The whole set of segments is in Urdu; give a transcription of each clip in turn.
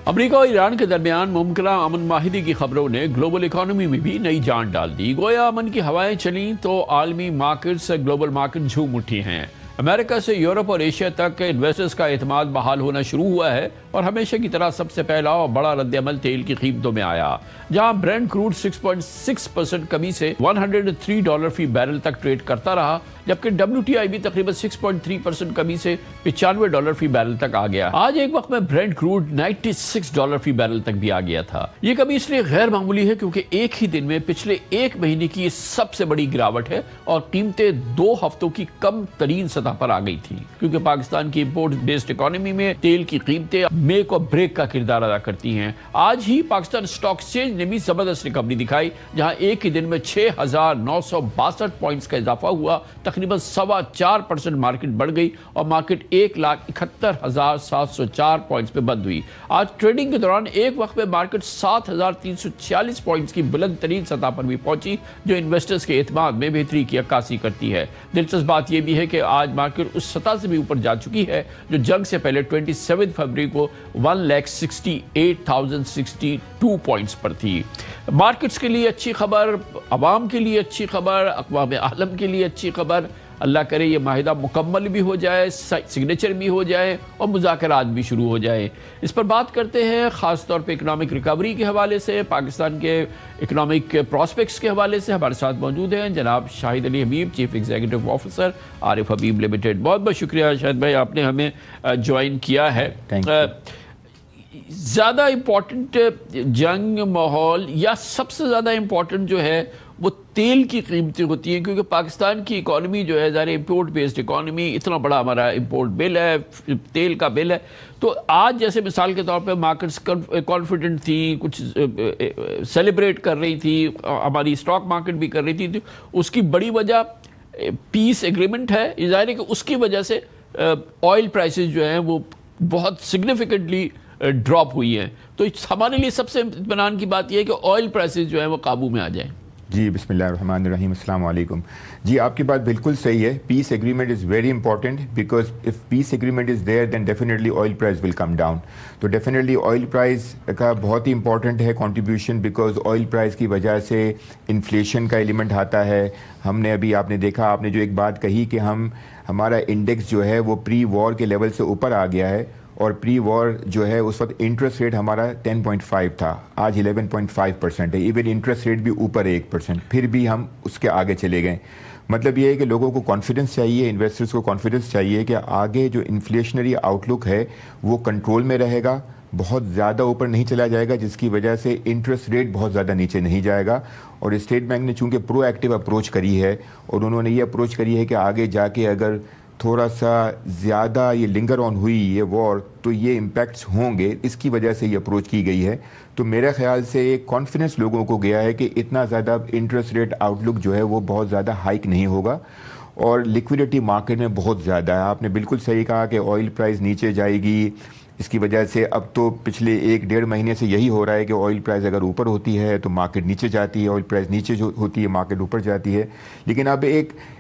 امریکہ اور ایران کے درمیان ممکنہ امن معاہدے کی خبروں نے گلوبل اکانومی میں بھی نئی جان ڈال دی۔ گویا امن کی ہوائیں چلیں تو عالمی مارکیٹ سے گلوبل مارکیٹ جھوم اٹھی ہیں۔ امریکہ سے یورپ اور ایشیا تک انویسٹرز کا اعتماد بحال ہونا شروع ہوا ہے اور ہمیشہ کی طرح سب سے پہلا اور بڑا رد عمل تیل کی قیمتوں میں آیا، جہاں برینٹ کروڈ 6.6% کمی سے $103 فی بیرل تک ٹریڈ کرتا رہا، جبکہ WTI بھی تقریباً 6.3% کمی سے $95 فی بیرل تک آ گیا۔ آج ایک وقت میں برینٹ کروڈ $96 فی بیرل تک بھی آ گیا تھا۔ یہ کمی اس لیے غیر معمولی ہے کیونکہ ایک ہی دن میں پچھلے ایک مہینے کی یہ سب سے بڑی گراوٹ ہے اور قیمتیں 2 ہفتوں کی کم ترین سطح پر آ گئی تھی، کیونکہ پاکستان کی امپورٹ بیسڈ اکانومی میں تیل کی قیمتیں میک اور بریک کا کردار ادا کرتی ہیں۔ آج ہی پاکستان اسٹاک ایکسچینج نے بھی زبردست ریکوری دکھائی، جہاں ایک ہی دن میں 6,962 پوائنٹس کا اضافہ ہوا، تقریباً 4.25% مارکیٹ بڑھ گئی اور مارکیٹ 1,71,704 پوائنٹس پہ بند ہوئی۔ آج ٹریڈنگ کے دوران ایک وقت میں مارکیٹ 7,346 پوائنٹس کی بلند ترین سطح پر بھی پہنچی، جو انویسٹرز کے اعتماد میں بہتری کی عکاسی کرتی ہے۔ دلچسپ بات یہ بھی ہے کہ آج مارکیٹ اس سطح سے بھی اوپر جا چکی ہے جو جنگ سے پہلے 27 فروری کو 1,68,062 پوائنٹس پر تھی۔ مارکیٹس کے لیے اچھی خبر، عوام کے لیے اچھی خبر، اقوام عالم کے لیے اچھی خبر۔ اللہ کرے یہ معاہدہ مکمل بھی ہو جائے، سگنیچر بھی ہو جائے اور مذاکرات بھی شروع ہو جائے۔ اس پر بات کرتے ہیں خاص طور پہ اکنامک ریکوری کے حوالے سے، پاکستان کے اکنامک پراسپیکٹس کے حوالے سے ہمارے ساتھ موجود ہیں جناب شاہد علی حبیب، چیف ایگزیکٹو آفیسر عارف حبیب لمیٹڈ۔ بہت بہت شکریہ شاہد بھائی، آپ نے ہمیں جوائن کیا ہے۔ زیادہ امپورٹنٹ جنگ ماحول یا سب سے زیادہ امپورٹنٹ جو ہے وہ تیل کی قیمتیں ہوتی ہیں، کیونکہ پاکستان کی اکانومی جو ہے ظاہر امپورٹ بیسڈ اکانومی، اتنا بڑا ہمارا امپورٹ بل ہے، تیل کا بل ہے۔ تو آج جیسے مثال کے طور پہ مارکیٹس کانفیڈنٹ تھی، کچھ سیلیبریٹ کر رہی تھی، ہماری اسٹاک مارکیٹ بھی کر رہی تھی، تو اس کی بڑی وجہ پیس ایگریمنٹ ہے۔ ظاہر ہے کہ اس کی وجہ سے آئل پرائسز جو ہیں وہ بہت سگنیفیکنٹلی ڈراپ ہوئی ہیں۔ تو ہمارے لیے سب سے اطمینان کی بات یہ ہے کہ آئل پرائسز جو ہیں وہ قابو میں آ جائیں۔ جی بسم اللہ الرحمن الرحیم، السلام علیکم۔ جی آپ کی بات بالکل صحیح ہے، peace agreement is very important because of peace agreement is there then definitely oil price will come down. تو ڈیفینیٹلی آئل پرائز کا بہت ہی امپورٹنٹ ہے کنٹریبیوشن، بیکاز آئل پرائز کی وجہ سے انفلیشن کا ایلیمنٹ آتا ہے۔ ہم نے ابھی آپ نے دیکھا، آپ نے جو ایک بات کہی کہ ہمارا انڈیکس جو ہے وہ پری وار کے لیول سے اوپر آ گیا ہے، اور پری وار جو ہے اس وقت انٹرسٹ ریٹ ہمارا 10.5 تھا، آج 11.5% ہے، ایون انٹرسٹ ریٹ بھی اوپر ہے 1%، پھر بھی ہم اس کے آگے چلے گئے۔ مطلب یہ ہے کہ لوگوں کو کانفیڈنس چاہیے، انویسٹرز کو کانفیڈنس چاہیے کہ آگے جو انفلیشنری آؤٹ لک ہے وہ کنٹرول میں رہے گا، بہت زیادہ اوپر نہیں چلا جائے گا، جس کی وجہ سے انٹرسٹ ریٹ بہت زیادہ نیچے نہیں جائے گا۔ اور اسٹیٹ بینک نے چونکہ پرو ایکٹیو اپروچ کری ہے، اور انہوں نے یہ اپروچ کری ہے کہ آگے جا کے اگر تھوڑا سا زیادہ یہ لنگر آن ہوئی یہ وار تو یہ امپیکٹس ہوں گے، اس کی وجہ سے یہ اپروچ کی گئی ہے۔ تو میرے خیال سے ایک کانفیڈنس لوگوں کو گیا ہے کہ اتنا زیادہ انٹرسٹ ریٹ آؤٹ لک جو ہے وہ بہت زیادہ ہائیک نہیں ہوگا، اور لیکوڈیٹی مارکیٹ میں بہت زیادہ ہے۔ آپ نے بالکل صحیح کہا کہ آئل پرائز نیچے جائے گی، اس کی وجہ سے اب تو پچھلے 1-1.5 مہینے سے یہی ہو رہا ہے کہ آئل پرائز اگر اوپر ہوتی ہے تو مارکیٹ نیچے جاتی ہے، آئل پرائز نیچے جو ہوتی ہے مارکیٹ اوپر جاتی ہے۔ لیکن اب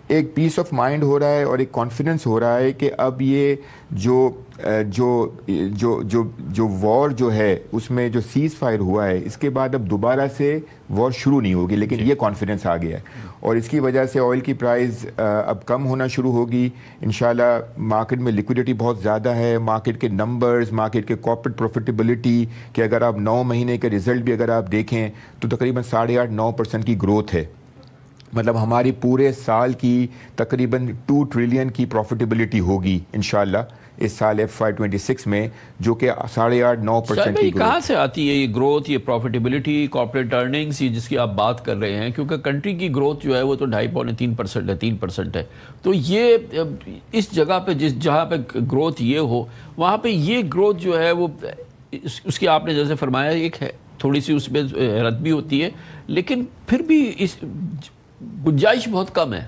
ایک پیس آف مائنڈ ہو رہا ہے اور ایک کانفیڈنس ہو رہا ہے کہ اب یہ جو وار جو ہے اس میں جو سیز فائر ہوا ہے، اس کے بعد اب دوبارہ سے وار شروع نہیں ہوگی، لیکن یہ کانفیڈنس آ گیا ہے، اور اس کی وجہ سے آئل کی پرائز اب کم ہونا شروع ہوگی انشاءاللہ۔ مارکیٹ میں لیکوڈیٹی بہت زیادہ ہے، مارکیٹ کے نمبرز، مارکیٹ کے کارپوریٹ پروفیٹیبلٹی کہ اگر آپ 9 مہینے کے رزلٹ بھی اگر آپ دیکھیں تو تقریباً 8.5-9% کی گروتھ ہے، مطلب ہماری پورے سال کی تقریباً 2 ٹریلین کی پروفیٹیبلٹی ہوگی انشاءاللہ اس سال FY26 میں، جو کہ 8.5-9% کی گروتھ۔ کہاں سے آتی ہے یہ گروتھ، یہ پروفیٹیبلٹی، کارپوریٹ ارننگز جس کی آپ بات کر رہے ہیں؟ کیونکہ کنٹری کی گروتھ جو ہے وہ تو 2.5-3% ہے، 3% ہے۔ تو یہ اس جگہ پہ جہاں پہ گروتھ یہ ہو، وہاں پہ یہ گروتھ جو ہے وہ اس کی آپ نے جیسے فرمایا ایک ہے تھوڑی سی اس میں رد بھی ہوتی ہے، لیکن پھر بھی اس گنجائش بہت کم ہے۔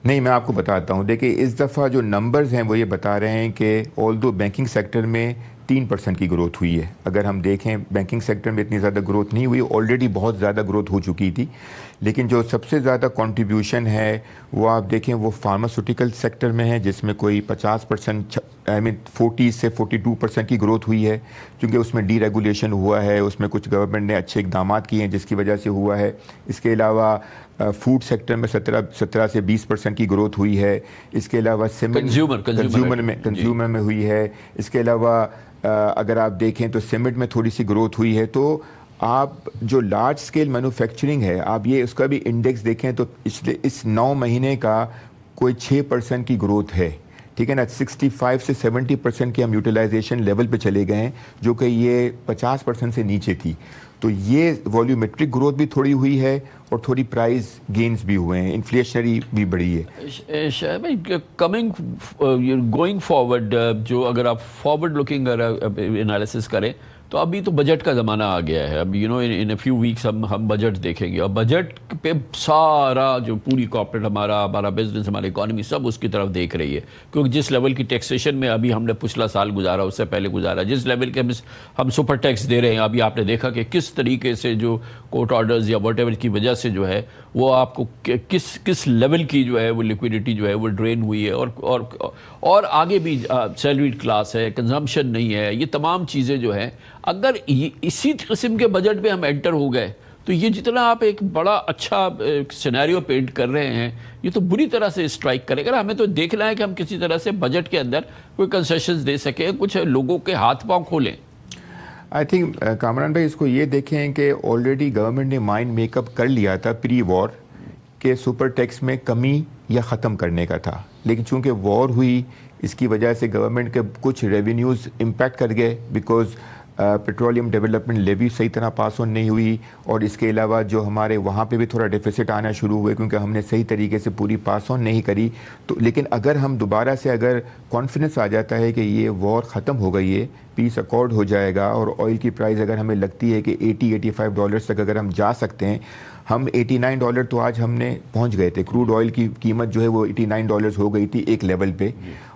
نہیں، میں آپ کو بتاتا ہوں، دیکھیں اس دفعہ جو نمبرز ہیں وہ یہ بتا رہے ہیں کہ آلدو بینکنگ سیکٹر میں 3% کی گروتھ ہوئی ہے۔ اگر ہم دیکھیں بینکنگ سیکٹر میں اتنی زیادہ گروتھ نہیں ہوئی، آلریڈی بہت زیادہ گروتھ ہو چکی تھی، لیکن جو سب سے زیادہ کنٹریبیوشن ہے وہ آپ دیکھیں وہ فارماسیوٹیکل سیکٹر میں ہے، جس میں کوئی 50% 40 سے 42% کی گروتھ ہوئی ہے، کیونکہ اس میں ڈی ریگولیشن ہوا ہے، اس میں کچھ گورنمنٹ نے اچھے اقدامات کیے ہیں جس کی وجہ سے ہوا ہے۔ اس کے علاوہ فوڈ سیکٹر میں 17 سے 20% کی گروتھ ہوئی ہے۔ اس کے علاوہ کنزیومر میں ہوئی ہے۔ اس کے علاوہ اگر آپ دیکھیں تو سیمنٹ میں تھوڑی سی گروتھ ہوئی ہے۔ تو آپ جو لارج سکیل مینوفیکچرنگ ہے، آپ یہ اس کا بھی انڈیکس دیکھیں تو اس 9 مہینے کا کوئی 6% کی گروتھ ہے، ٹھیک ہے نا۔ 65 سے 70% کی ہم یوٹیلائزیشن لیول پہ چلے گئے ہیں، جو کہ یہ 50% سے نیچے تھی۔ تو یہ والیومیٹرک گروتھ بھی تھوڑی ہوئی ہے اور تھوڑی پرائز گینز بھی ہوئے ہیں، انفلیشنری بھی بڑھی ہے۔ شاہد بھائی گوئنگ فارورڈ، جو اگر آپ فارورڈ لوکنگ انالیسس کریں تو ابھی تو بجٹ کا زمانہ آ گیا ہے۔ اب ان اے فیو ویکس ہم بجٹ دیکھیں گے، اور بجٹ پہ سارا جو پوری کارپوریٹ ہمارا بزنس، ہماری اکانومی سب اس کی طرف دیکھ رہی ہے، کیونکہ جس لیول کی ٹیکسیشن میں ابھی ہم نے پچھلا سال گزارا، اس سے پہلے گزارا، جس لیول کے ہم سپر ٹیکس دے رہے ہیں، ابھی آپ نے دیکھا کہ کس طریقے سے جو کورٹ آرڈرز یا واٹ ایور کی وجہ سے جو ہے وہ آپ کو کس لیول کی جو ہے وہ لیکویڈیٹی جو ہے وہ ڈرین ہوئی ہے، اور آگے بھی سیلریڈ کلاس ہے، کنزمپشن نہیں ہے، یہ تمام چیزیں جو ہیں اگر اسی قسم کے بجٹ پہ ہم انٹر ہو گئے تو یہ جتنا آپ ایک بڑا اچھا سینیریو پینٹ کر رہے ہیں، یہ تو بری طرح سے اسٹرائک کرے گا۔ ہمیں تو دیکھنا ہے کہ ہم کسی طرح سے بجٹ کے اندر کوئی کنسیشنز دے سکیں، کچھ لوگوں کے ہاتھ پاؤں کھولیں۔ آئی تھنک کامران بھائی اس کو یہ دیکھیں کہ آلریڈی گورنمنٹ نے مائنڈ میک اپ کر لیا تھا پری وار کہ سپر ٹیکس میں کمی یا ختم کرنے کا تھا، لیکن چونکہ وار ہوئی اس کی وجہ سے گورنمنٹ کے کچھ ریونیوز امپیکٹ کر گئے، بیکاز پیٹرولیم ڈیولپمنٹ لیوی صحیح طرح پاس آن نہیں ہوئی، اور اس کے علاوہ جو ہمارے وہاں پہ بھی تھوڑا ڈیفیسٹ آنا شروع ہوئے کیونکہ ہم نے صحیح طریقے سے پوری پاس آن نہیں کری۔ تو لیکن اگر ہم دوبارہ سے اگر کانفیڈنس آ جاتا ہے کہ یہ وار ختم ہو گئی ہے، پیس اکارڈ ہو جائے گا، اور آئل کی پرائز اگر ہمیں لگتی ہے کہ $80-85 تک اگر ہم جا سکتے ہیں، ہم $89 تو آج ہم نے پہنچ گئے تھے، کروڈ آئل کی قیمت جو ہے وہ $89 ہو گئی تھی ایک لیول پہ،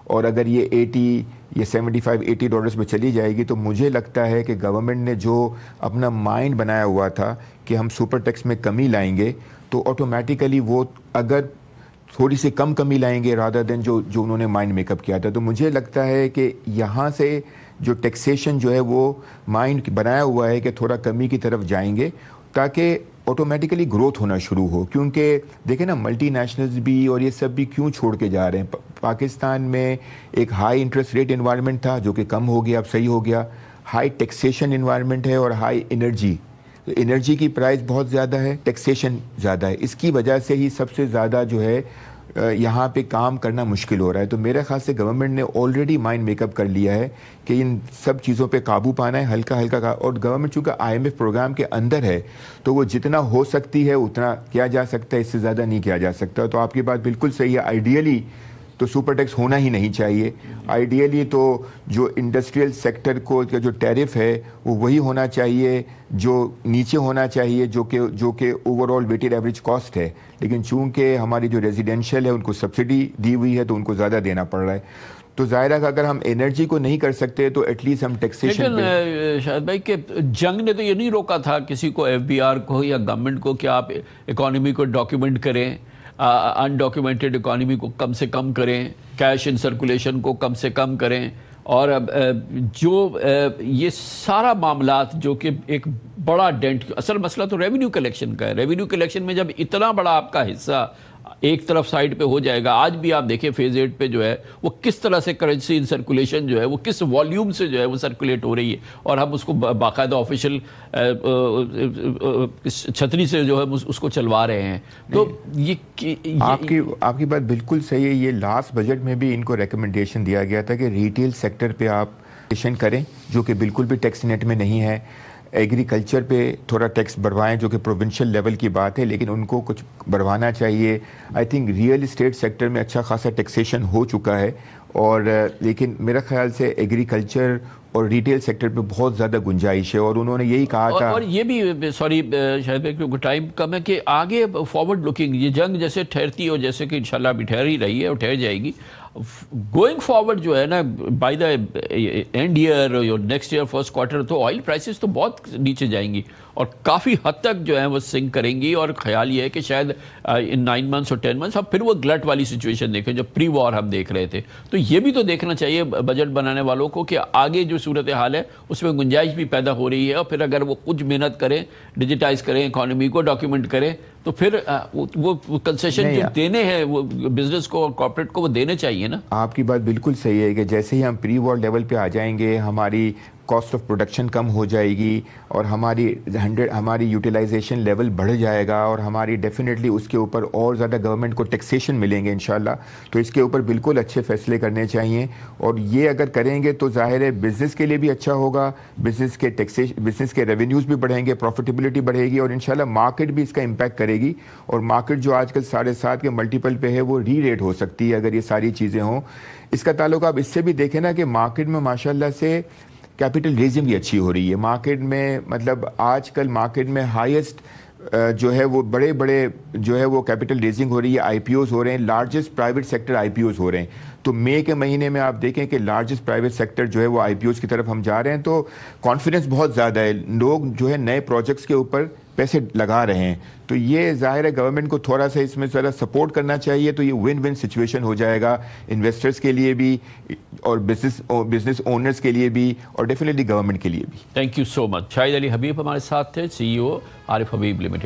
اور اگر یہ 80 یہ $75-80 پہ چلی جائے گی تو مجھے لگتا ہے کہ گورنمنٹ نے جو اپنا مائنڈ بنایا ہوا تھا کہ ہم سپر ٹیکس میں کمی لائیں گے، تو آٹومیٹیکلی وہ اگر تھوڑی سی کم کمی لائیں گے رادر دین جو انہوں نے مائنڈ میک اپ کیا تھا، تو مجھے لگتا ہے کہ یہاں سے جو ٹیکسیشن جو ہے وہ مائنڈ بنایا ہوا ہے کہ تھوڑا کمی کی طرف جائیں گے تاکہ آٹومیٹیکلی گروتھ ہونا شروع ہو۔ کیونکہ دیکھیں نا ملٹی نیشنلز بھی اور یہ سب بھی کیوں چھوڑ کے جا رہے ہیں؟ پاکستان میں ایک ہائی انٹرسٹ ریٹ انوائرمنٹ تھا جو کہ کم ہو گیا، اب صحیح ہو گیا، ہائی ٹیکسیشن انوائرمنٹ ہے اور ہائی انرجی کی پرائز بہت زیادہ ہے، ٹیکسیشن زیادہ ہے، اس کی وجہ سے ہی سب سے زیادہ جو ہے یہاں پہ کام کرنا مشکل ہو رہا ہے۔ تو میرے خیال سے گورنمنٹ نے آلریڈی مائنڈ میک اپ کر لیا ہے کہ ان سب چیزوں پہ قابو پانا ہے ہلکا ہلکا، اور گورنمنٹ چونکہ IMF پروگرام کے اندر ہے تو وہ جتنا ہو سکتی ہے اتنا کیا جا سکتا ہے، اس سے زیادہ نہیں کیا جا سکتا۔ تو آپ کی بات بالکل صحیح ہے، آئیڈیلی تو سپر ٹیکس ہونا ہی نہیں چاہیے، آئیڈیلی تو جو انڈسٹریل سیکٹر کو جو ٹیرف ہے وہ وہی ہونا چاہیے جو نیچے ہونا چاہیے، جو کہ over all weighted average cost ہے، لیکن چونکہ ہماری جو ریزیڈینشیل ہے ان کو سبسڈی دی ہوئی ہے تو ان کو زیادہ دینا پڑ رہا ہے۔ تو ظاہر ہے کہ اگر ہم انرجی کو نہیں کر سکتے تو ایٹ لیسٹ ہم ٹیکسیشن لیکن شاہد بھائی کہ جنگ نے تو یہ نہیں روکا تھا کسی کو، FBR کو یا گورنمنٹ کو، کہ آپ اکانومی کو ڈاکیومنٹ کریں، انڈاکیومنٹڈ اکانومی کو کم سے کم کریں، کیش ان سرکولیشن کو کم سے کم کریں، اور جو یہ سارا معاملات جو کہ ایک بڑا ڈینٹ، اصل مسئلہ تو ریونیو کلیکشن کا ہے۔ ریونیو کلیکشن میں جب اتنا بڑا آپ کا حصہ ایک طرف سائڈ پہ ہو جائے گا، آج بھی آپ دیکھیں فیز 8 پہ جو ہے وہ کس طرح سے کرنسی ان سرکولیشن جو ہے وہ کس والیوم سے جو ہے وہ سرکولیٹ ہو رہی ہے، اور ہم اس کو باقاعدہ آفیشیل چھتری سے جو ہے اس کو چلوا رہے ہیں۔ تو آپ کی بات بالکل صحیح ہے۔ یہ لاسٹ بجٹ میں بھی ان کو ریکمنڈیشن دیا گیا تھا کہ ریٹیل سیکٹر پہ آپ ٹیکسیشن کریں، جو کہ بالکل بھی ٹیکس نیٹ میں نہیں ہے۔ ایگریکلچر پہ تھوڑا ٹیکس بڑھوائیں جو کہ پروونشل لیول کی بات ہے، لیکن ان کو کچھ بڑھوانا چاہیے۔ I think real estate sector میں اچھا خاصا ٹیکسیشن ہو چکا ہے، اور لیکن میرا خیال سے ایگریکلچر اور ریٹیل سیکٹر پہ بہت زیادہ گنجائش ہے، اور انہوں نے یہی کہا تھا۔ اور یہ بھی سوری شاید کیونکہ ٹائم کم ہے، کہ آگے فارورڈ لوکنگ یہ جنگ جیسے ٹھہرتی ہے، اور جیسے کہ انشاءاللہ ابھی ٹھہر ہی رہی ہے اور ٹھہر جائے گی، گوئنگ فارورڈ جو ہے نا بائی دا اینڈ ایئر اور نیکسٹ ایئر فرسٹ کوارٹر تو آئل پرائسز تو بہت نیچے جائیں گی اور کافی حد تک جو ہے وہ سنک کریں گی. اور خیال یہ ہے کہ شاید ان 9 months اور 10 months اب پھر وہ گلٹ والی سچویشن دیکھیں جو پری وار ہم دیکھ رہے تھے. تو یہ بھی تو دیکھنا چاہیے بجٹ بنانے والوں کو کہ آگے جو صورتحال ہے اس میں گنجائش بھی پیدا ہو رہی ہے, اور پھر اگر وہ کچھ محنت کریں, ڈیجیٹائز کریں, اکانومی کو ڈاکیومنٹ کریں, تو پھر وہ کنسیشن جو دینے ہیں وہ بزنس کو اور کارپوریٹ کو وہ دینے چاہیے نا. آپ کی بات بالکل صحیح ہے کہ جیسے ہی ہم پری وار لیول پہ آ جائیں گے ہماری کاسٹ آف پروڈکشن کم ہو جائے گی اور ہماری یوٹیلائزیشن لیول بڑھ جائے گا اور ہماری ڈیفینیٹلی اس کے اوپر اور زیادہ گورنمنٹ کو ٹیکسیشن ملیں گے انشاءاللہ. تو اس کے اوپر بالکل اچھے فیصلے کرنے چاہیے, اور یہ اگر کریں گے تو ظاہر ہے بزنس کے لیے بھی اچھا ہوگا, بزنس کے ریونیوز بھی بڑھیں گے, پروفیٹیبلٹی بڑھے گی, اور انشاءاللہ مارکیٹ بھی اس کا امپیکٹ کرے گی. اور مارکیٹ جو آج کل 7.5 کے ملٹیپل پہ ہے وہ ری ریٹ ہو سکتی ہے اگر یہ ساری چیزیں ہوں. اس کا تعلق آپ اس سے بھی دیکھیں نا کہ مارکیٹ میں ماشاءاللہ سے کیپٹل ریزنگ بھی اچھی ہو رہی ہے مارکیٹ میں. مطلب آج کل مارکیٹ میں ہائیسٹ جو ہے وہ بڑے جو ہے وہ کیپٹل ریزنگ ہو رہی ہے, آئی پی اوز ہو رہے ہیں, largest private sector IPOs ہو رہے ہیں. تو مئی کے مہینے میں آپ دیکھیں کہ لارجسٹ پرائیویٹ سیکٹر جو ہے وہ آئی پی اوز کی طرف ہم جا رہے ہیں. تو کانفیڈنس بہت زیادہ ہے, لوگ جو ہے نئے پروجیکٹس کے اوپر پیسے لگا رہے ہیں. تو یہ ظاہر ہے گورنمنٹ کو تھوڑا سا اس میں ذرا سپورٹ کرنا چاہیے, تو یہ ون ون سچویشن ہو جائے گا انویسٹرز کے لیے بھی اور بزنس اونرز کے لیے بھی اور ڈیفینیٹلی گورنمنٹ کے لیے بھی. تھینک یو سو مچ. شاہد علی حبیب ہمارے ساتھ تھے, سی ای او عارف حبیب لمیٹڈ.